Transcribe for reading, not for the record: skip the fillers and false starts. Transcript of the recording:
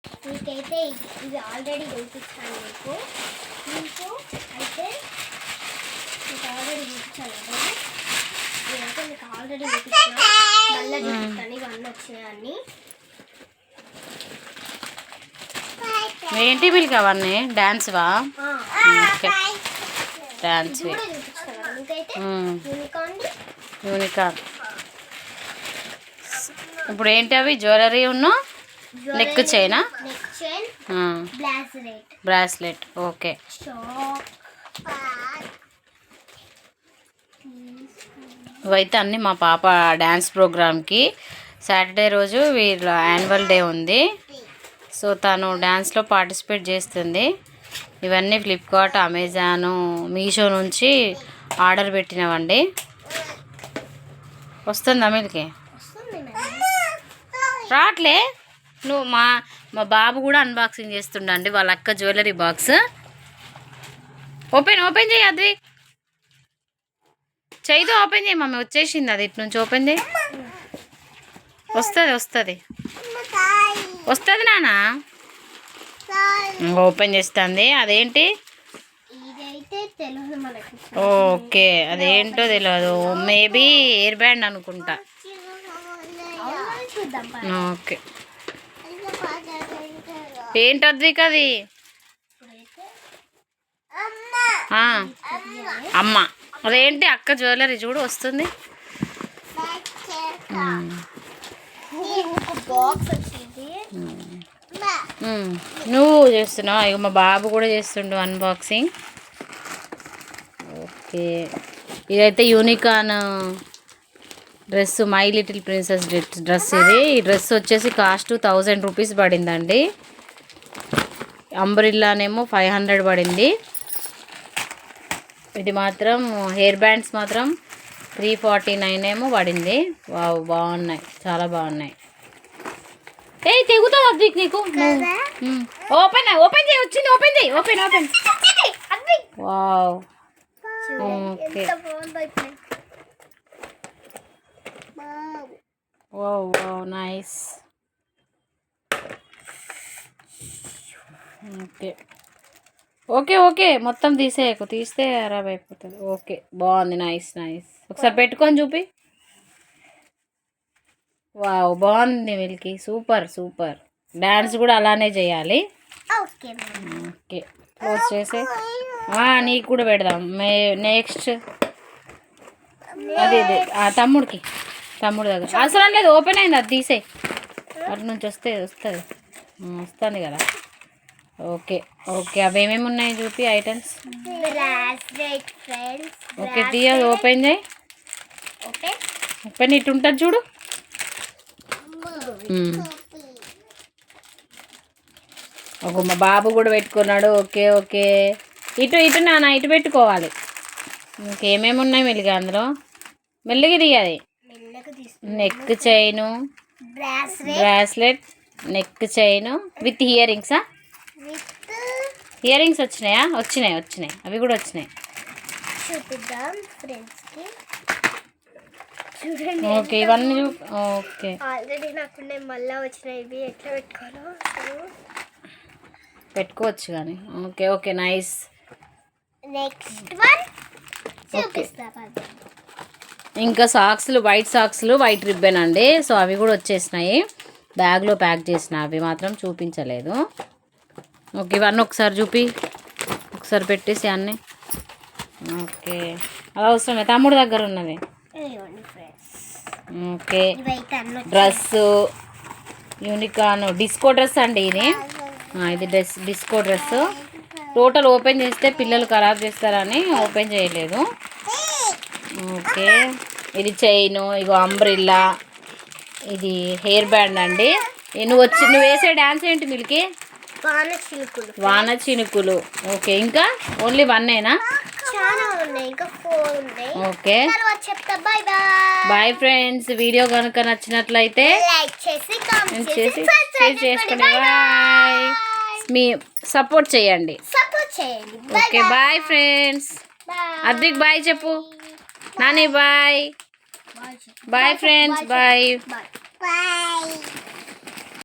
మీకైతే ఇది ఆల్రెడీ చూపించాను మీకు అయితే మీకు ఆల్రెడీ చూపించాను కదా, ఇదైతే మీకు ఆల్రెడీ చూపించాను, మళ్ళీ చూపిస్తాను ఇవన్నీ వచ్చినాయని. ఏంటి వీళ్ళకి అవన్నీ డాన్స్వా? Dance unicorn. ఇప్పుడు ఏంటి అవి? జ్యువెలరీ ఉన్ను నెక్ చైనా, బ్రాస్లెట్. ఓకే, ఇవైతే అన్నీ మా పాప డ్యాన్స్ ప్రోగ్రామ్కి సాటర్డే రోజు వీళ్ళ యాన్యువల్ డే ఉంది, సో తను డ్యాన్స్లో పార్టిసిపేట్ చేస్తుంది. ఇవన్నీ ఫ్లిప్కార్ట్, అమెజాను, మీషో నుంచి ఆర్డర్ పెట్టినవండి. వస్తుందా మీదకి? రావట్లే. నువ్వు మా బాబు కూడా అన్బాక్సింగ్ చేస్తుండండి వాళ్ళ అక్క జ్యువెలరీ బాక్స్. ఓపెన్ చేయి అది, చేయితో ఓపెన్ చేయి మమ్మీ. వచ్చేసింది అది, ఇటు నుంచి ఓపెన్ చేయి. వస్తుంది నాన్న. ఓపెన్ చేస్తుంది. అదేంటి? ఓకే, అదేంటో తెలియదు. మేబీ ఎయిర్ బ్యాండ్ అనుకుంటా. ఓకే, ఏంటి అద్విక్ అది? అమ్మ, అదేంటి? అక్క జ్యువెలరీ చూడు వస్తుంది. నువ్వు చేస్తున్నావు, ఇక మా బాబు కూడా చేస్తుండు అన్బాక్సింగ్. ఓకే, ఇదైతే unicorn dress, my little princess dress. ఈ డ్రెస్ వచ్చేసి కాస్ట్ 1000 రూపీస్ పడిందండి. అంబ్రిల్లానేమో 500 పడింది. ఇది మాత్రం హెయిర్ బ్యాండ్స్ మాత్రం 349 ఏమో పడింది. వావ్, బాగున్నాయి, చాలా బాగున్నాయి. ఏ తెగుతావు అద్విక్ నీకు? ఓపెన్ చేయి, వచ్చింది. Open. Wow, okay. Wow, nice. Okay, మొత్తం తీసేయకు, తీస్తే ఖరాబ్ అయిపోతుంది. ఓకే, బాగుంది, నైస్. ఒకసారి పెట్టుకొని చూపి. వావ్, బాగుంది మిల్కీ, సూపర్. డాన్స్ కూడా అలానే చేయాలి. ఓకే, క్లోజ్ చేసి నీకు కూడా పెడదాం. నెక్స్ట్ అదే తమ్ముడి దగ్గర అవసరం లేదు. ఓపెన్ అయింది, అది తీసేయి. అటు నుంచి వస్తుంది కదా. ఓకే, అవి ఏమేమి ఉన్నాయి చూపి ఐటమ్స్. ఓకే, తీయదు. ఓపెన్ చేయి. ఓపెన్ ఇటు ఉంటుంది చూడు. మా బాబు కూడా పెట్టుకున్నాడు. ఓకే, ఇటు నాన్న, ఇటు పెట్టుకోవాలి. ఇంకేమేమి ఉన్నాయి మెల్లిగా అందులో? మెల్లిగా తీయాలి. Neck chain, bracelet, neck chain with ear rings వచ్చినాయి. అవి కూడా వచ్చినాయి. ఓకే, ఇవన్నీ ఓకే. ఆల్రెడీ నాకు మళ్ళీ వచ్చినాయి. ఇవి ఎట్లా పెట్టుకోవాలో పెట్టుకోవచ్చు కానీ. Okay, nice. నెక్స్ట్ వన్ ఇంకా సాక్స్లు, వైట్ రిబ్బన్ అండి. సో అవి కూడా వచ్చేసినాయి. బ్యాగ్లో ప్యాక్ చేసిన, అవి మాత్రం చూపించలేదు. ఓకే, ఇవన్నీ ఒకసారి చూపి, ఒకసారి పెట్టేసి అన్నీ. ఓకే, అది అవసరమే, తమ్ముడు దగ్గర ఉన్నది. Okay, dress unicorn disco dress అండి ఇది. ఇది డిస్కో డ్రెస్. టోటల్ ఓపెన్ చేస్తే పిల్లలు ఖరాబ్ చేస్తారని ఓపెన్ చేయలేదు. ఓకే, ఇది చైను, ఇగో అంబ్రిల్లా, ఇది హెయిర్ బ్యాండ్ అండి. నువ్వు వేసే డ్యాన్స్ ఏంటి మిల్కి? వాన చినుకులు. ఓకే, ఇంకా ఓన్లీ 1ఏనా? Okay, bye friends. వీడియో కనుక నచ్చినట్లయితే షేర్ చేసుకోండి. బాయ్, మీ సపోర్ట్ చేయండి. Okay, bye friends. Advik bye చెప్పు. Nani bye. Bye friends, bye.